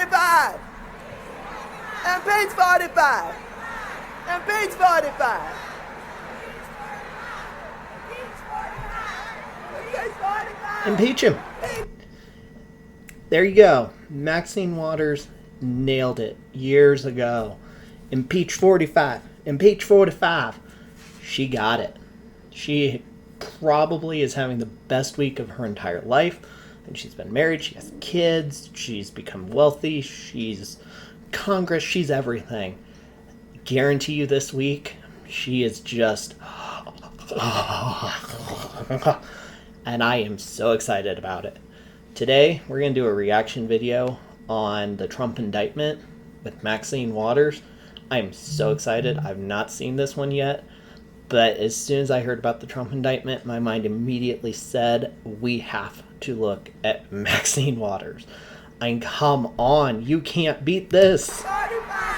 45. Impeach 45. Impeach 45. Impeach him. There you go. Maxine Waters nailed it years ago. Impeach 45. Impeach 45. She got it. She probably is having the best week of her entire life. And she's been married. She has kids. She's become wealthy. She's Congress. She's everything. Guarantee you this week, she is just... and I am so excited about it. Today, we're going to do a reaction video on the Trump indictment with Maxine Waters. I am so excited. I've not seen this one yet, but as soon as I heard about the Trump indictment, my mind immediately said, we have to look at Maxine Waters. I mean, come on, you can't beat this. 45.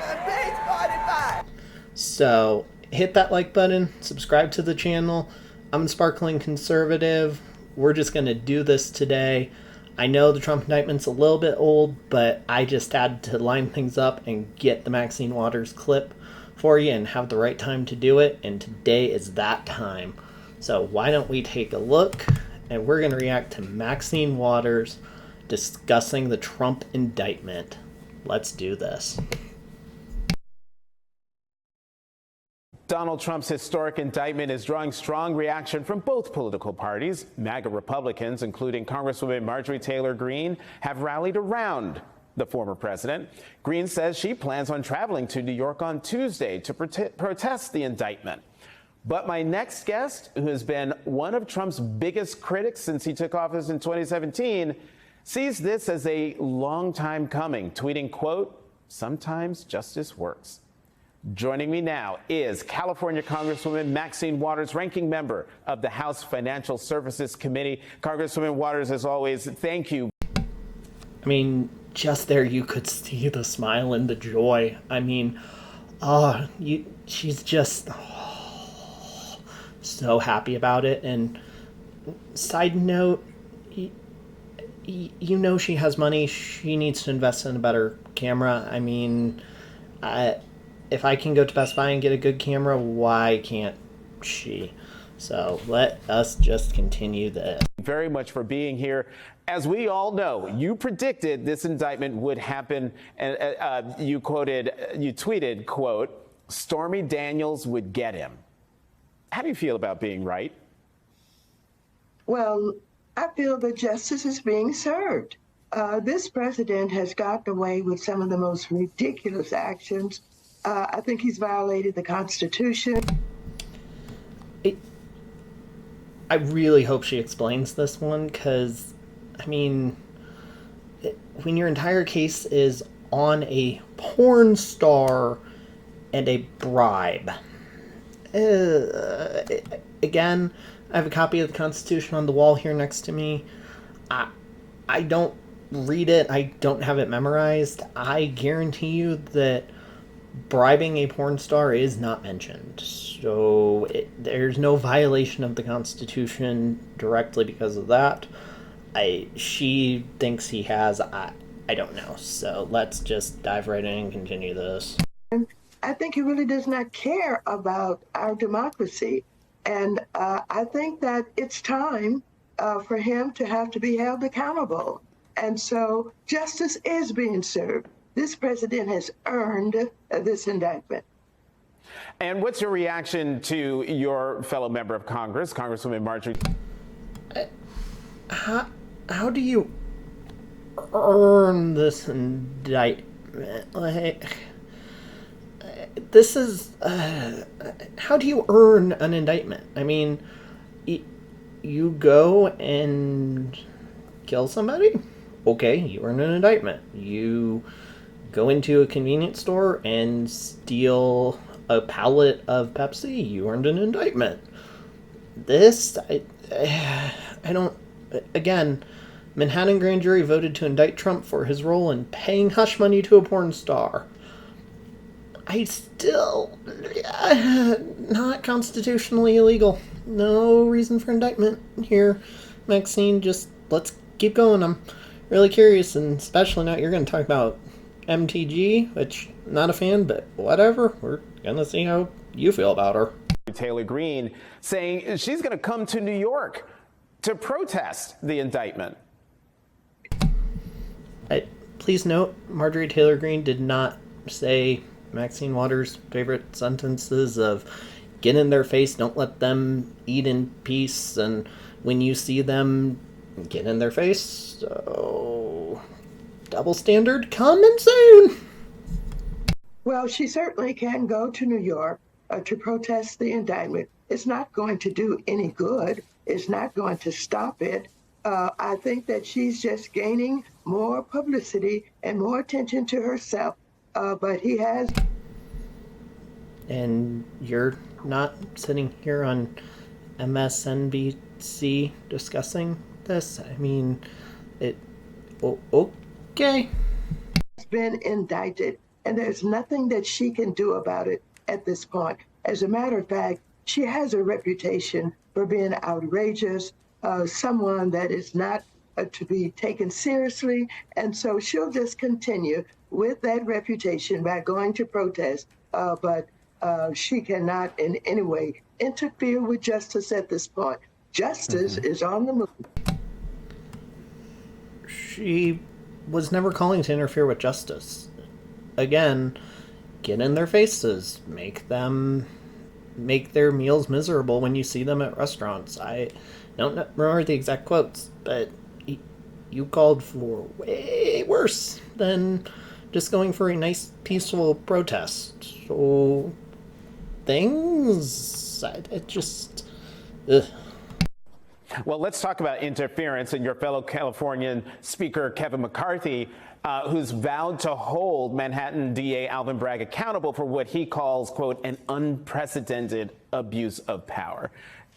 Impeach 45. So, hit that like button, subscribe to the channel. I'm a sparkling conservative. We're just going to do this today. I know the Trump indictment's a little bit old, but I just had to line things up and get the Maxine Waters clip for you and have the right time to do it, and today is that time. So why don't we take a look, and we're going to react to Maxine Waters discussing the Trump indictment. Let's do this. Donald Trump's historic indictment is drawing strong reaction from both political parties. MAGA Republicans, including Congresswoman Marjorie Taylor Greene, have rallied around the former president. Greene says she plans on traveling to New York on Tuesday to protest the indictment. But my next guest, who has been one of Trump's biggest critics since he took office in 2017, sees this as a long time coming, tweeting, quote, "Sometimes justice works." Joining me now is California Congresswoman Maxine Waters, ranking member of the House Financial Services Committee. Congresswoman Waters, as always, thank you. I mean, just there you could see the smile and the joy. I mean, she's just so happy about it. And side note, you know she has money. She needs to invest in a better camera. I mean, if I can go to Best Buy and get a good camera, why can't she? So let us just continue this. Very much for being here. As we all know, you predicted this indictment would happen, and you tweeted, quote, "Stormy Daniels would get him." How do you feel about being right? Well, I feel that justice is being served. This president has gotten away with some of the most ridiculous actions. I think he's violated the Constitution. I really hope she explains this one, because, I mean, when your entire case is on a porn star and a bribe. Again, I have a copy of the Constitution on the wall here next to me. I don't read it. I don't have it memorized. I guarantee you that bribing a porn star is not mentioned, so there's no violation of the Constitution directly because of that. She thinks he has. I don't know, so let's just dive right in and continue this. I think he really does not care about our democracy, and I think that it's time for him to have to be held accountable, and so justice is being served. This president has earned this indictment. And what's your reaction to your fellow member of Congress, Congresswoman Marjorie? How do you earn this indictment? Like, this is how do you earn an indictment? I mean, you go and kill somebody? Okay, you earn an indictment. You go into a convenience store and steal a pallet of Pepsi, you earned an indictment. This, I don't, again, Manhattan grand jury voted to indict Trump for his role in paying hush money to a porn star. I still, not constitutionally illegal. No reason for indictment here, Maxine. Just let's keep going. I'm really curious, and especially now you're going to talk about MTG, which not a fan, but whatever. We're going to see how you feel about her. Taylor Greene saying she's going to come to New York to protest the indictment. Please note, Marjorie Taylor Greene did not say Maxine Waters' favorite sentences of get in their face, don't let them eat in peace, and when you see them, get in their face. So, double standard coming soon. Well, she certainly can go to New York to protest the indictment. It's not going to do any good. It's not going to stop it. I think that she's just gaining more publicity and more attention to herself. But he has. And you're not sitting here on MSNBC discussing this? I mean, okay. Has been indicted, and there's nothing that she can do about it at this point. As a matter of fact, she has a reputation for being outrageous, someone that is not to be taken seriously, and so she'll just continue with that reputation by going to protest, but she cannot in any way interfere with justice at this point. Justice is on the move. She was never calling to interfere with justice. Again, get in their faces, make their meals miserable when you see them at restaurants. I don't remember the exact quotes, but you called for way worse than just going for a nice, peaceful protest. So, it just... Ugh. Well, let's talk about interference and your fellow Californian Speaker Kevin McCarthy, who's vowed to hold Manhattan DA Alvin Bragg accountable for what he calls, quote, an unprecedented abuse of power.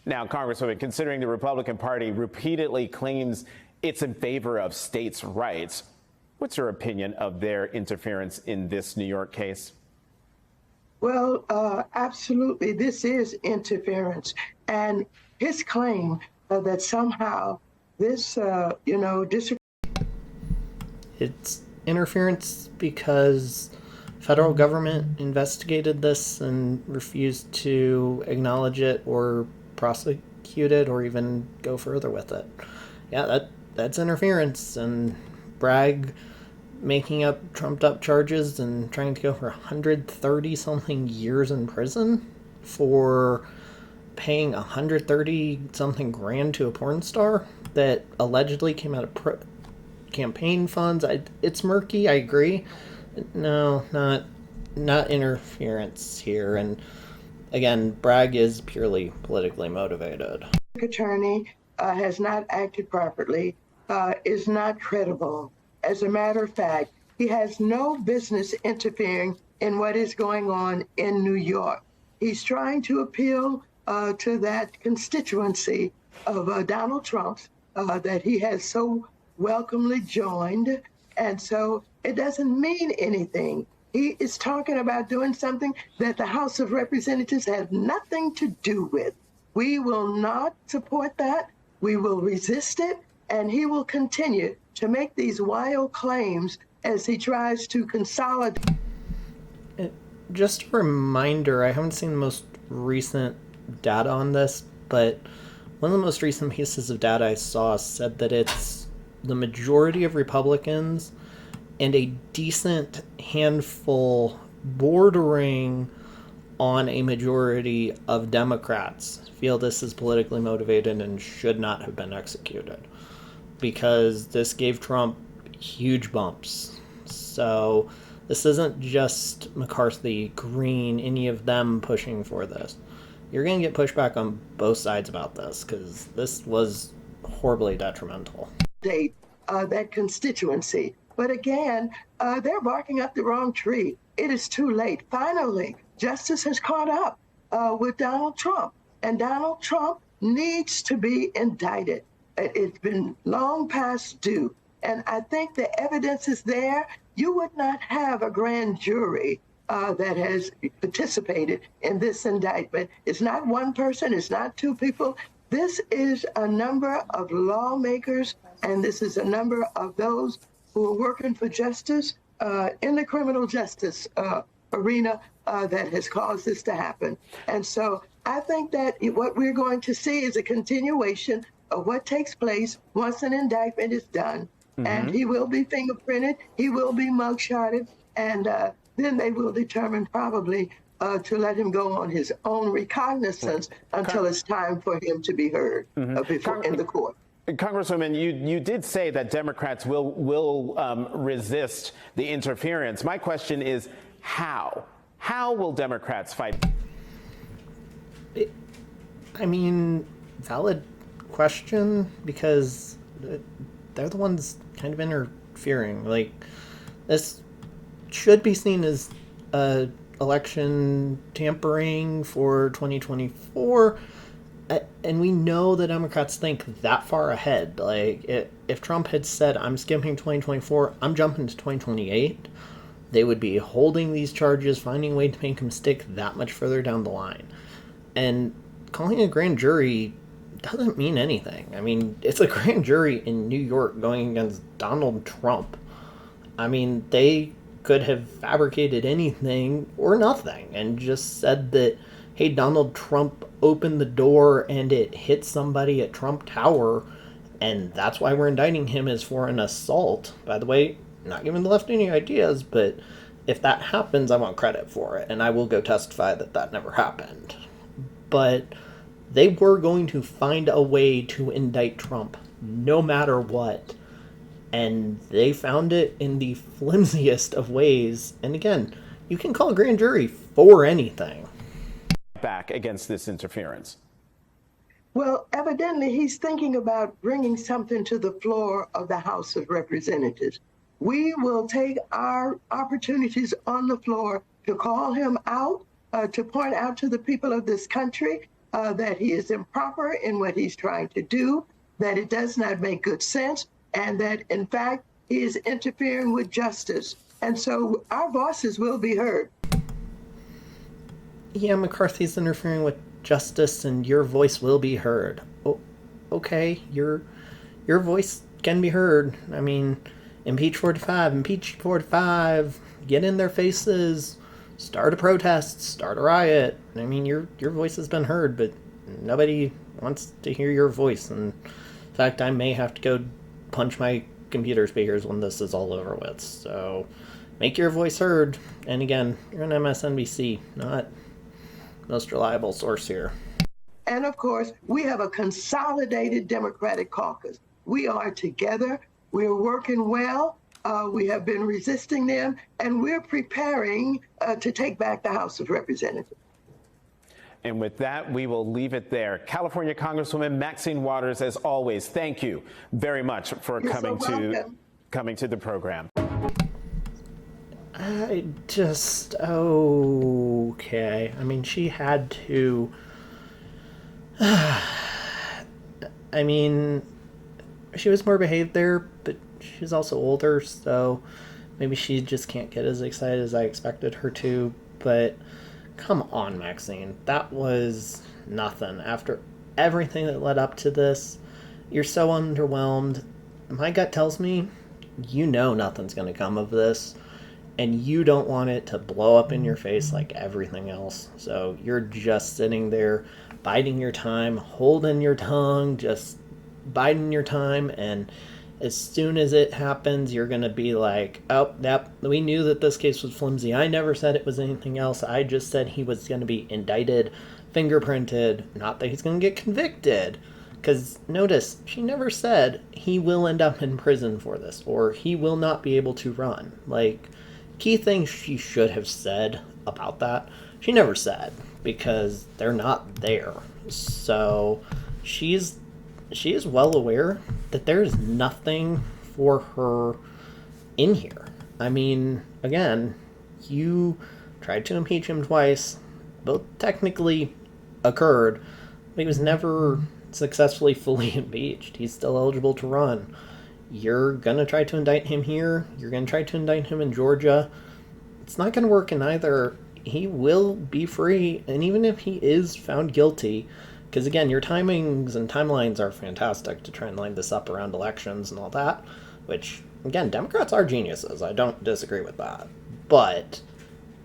Now, Congresswoman, considering the Republican Party repeatedly claims it's in favor of states' rights, what's your opinion of their interference in this New York case? Well, absolutely, this is interference. And his claim that somehow this, It's interference because federal government investigated this and refused to acknowledge it or prosecute it or even go further with it. Yeah, that's interference, and Bragg making up trumped up charges and trying to go for 130 something years in prison for paying 130 something grand to a porn star that allegedly came out of campaign funds. It's murky, I agree. No, not interference here. And again, Bragg is purely politically motivated. Attorney has not acted properly, is not credible. As a matter of fact, he has no business interfering in what is going on in New York. He's trying to appeal to that constituency of Donald Trump's that he has so welcomely joined. And so it doesn't mean anything. He is talking about doing something that the House of Representatives have nothing to do with. We will not support that. We will resist it. And he will continue to make these wild claims as he tries to consolidate. Just a reminder, I haven't seen the most recent data on this, but one of the most recent pieces of data I saw said that it's the majority of Republicans and a decent handful bordering on a majority of Democrats feel this is politically motivated and should not have been executed, because this gave Trump huge bumps. So this isn't just McCarthy, Green, any of them pushing for this. You're going to get pushback on both sides about this, because this was horribly detrimental. That constituency. But again, they're barking up the wrong tree. It is too late. Finally, justice has caught up with Donald Trump, and Donald Trump needs to be indicted. It's been long past due, and I think the evidence is there. You would not have a grand jury that has participated in this indictment. It's not one person, it's not two people. This is a number of lawmakers, and this is a number of those who are working for justice in the criminal justice arena that has caused this to happen. And so I think that what we're going to see is a continuation of what takes place once an indictment is done. And he will be fingerprinted, he will be mugshotted, and then they will determine probably to let him go on his own recognizance until it's time for him to be heard before in the court. Congresswoman, you did say that Democrats will resist the interference. My question is, how? How will Democrats fight? I mean, valid question, because they're the ones kind of interfering. Like, this should be seen as election tampering for 2024. And we know the Democrats think that far ahead. Like, if Trump had said, I'm skipping 2024, I'm jumping to 2028, they would be holding these charges, finding a way to make them stick that much further down the line. And calling a grand jury doesn't mean anything. I mean, it's a grand jury in New York going against Donald Trump. I mean, they could have fabricated anything or nothing and just said that, hey, Donald Trump opened the door and it hit somebody at Trump Tower, and that's why we're indicting him as for an assault. By the way, not giving the left any ideas, but if that happens, I want credit for it, and I will go testify that that never happened. But they were going to find a way to indict Trump no matter what. And they found it in the flimsiest of ways. And again, you can call a grand jury for anything. Back against this interference. Well, evidently, he's thinking about bringing something to the floor of the House of Representatives. We will take our opportunities on the floor to call him out, to point out to the people of this country that he is improper in what he's trying to do, that it does not make good sense, and that, in fact, he is interfering with justice. And so our voices will be heard. Yeah, McCarthy's interfering with justice, and your voice will be heard. Oh, okay, your voice can be heard. I mean, impeach 45, get in their faces, start a protest, start a riot. I mean, your voice has been heard, but nobody wants to hear your voice. And in fact, I may have to go punch my computer speakers when this is all over with. So make your voice heard. And again, you're on MSNBC, not most reliable source here. And of course, we have a consolidated Democratic caucus. We are together. We're working well. We have been resisting them, and we're preparing to take back the House of Representatives. And with that, we will leave it there. California Congresswoman Maxine Waters, as always, thank you very much for coming to the program. Okay. I mean, she had to. I mean, she was more behaved there, but she's also older, so maybe she just can't get as excited as I expected her to. But come on, Maxine. That was nothing. After everything that led up to this, you're so underwhelmed. My gut tells me you know nothing's going to come of this, and you don't want it to blow up in your face like everything else. So you're just sitting there, biding your time, holding your tongue, just biding your time, and as soon as it happens, you're going to be like, oh, yep, we knew that this case was flimsy. I never said it was anything else. I just said he was going to be indicted, fingerprinted, not that he's going to get convicted. Because notice, she never said he will end up in prison for this, or he will not be able to run. Like, key things she should have said about that, she never said, because they're not there. So she is well aware that there's nothing for her in here. I mean, again, you tried to impeach him twice. Both technically occurred, but he was never successfully fully impeached. He's still eligible to run. You're going to try to indict him here. You're going to try to indict him in Georgia. It's not going to work in either. He will be free, and even if he is found guilty, Because again, your timings and timelines are fantastic to try and line this up around elections and all that, which, again, Democrats are geniuses. I don't disagree with that. But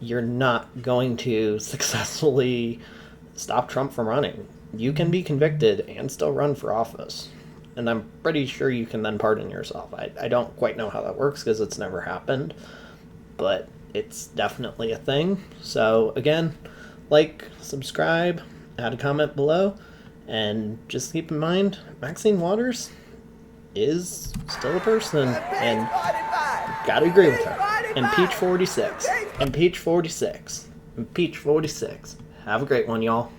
you're not going to successfully stop Trump from running. You can be convicted and still run for office. And I'm pretty sure you can then pardon yourself. I don't quite know how that works because it's never happened, but it's definitely a thing. So again, like, subscribe, add a comment below, and just keep in mind, Maxine Waters is still a person, and gotta agree with her. Impeach 46. Impeach 46. Impeach 46. Have a great one, y'all.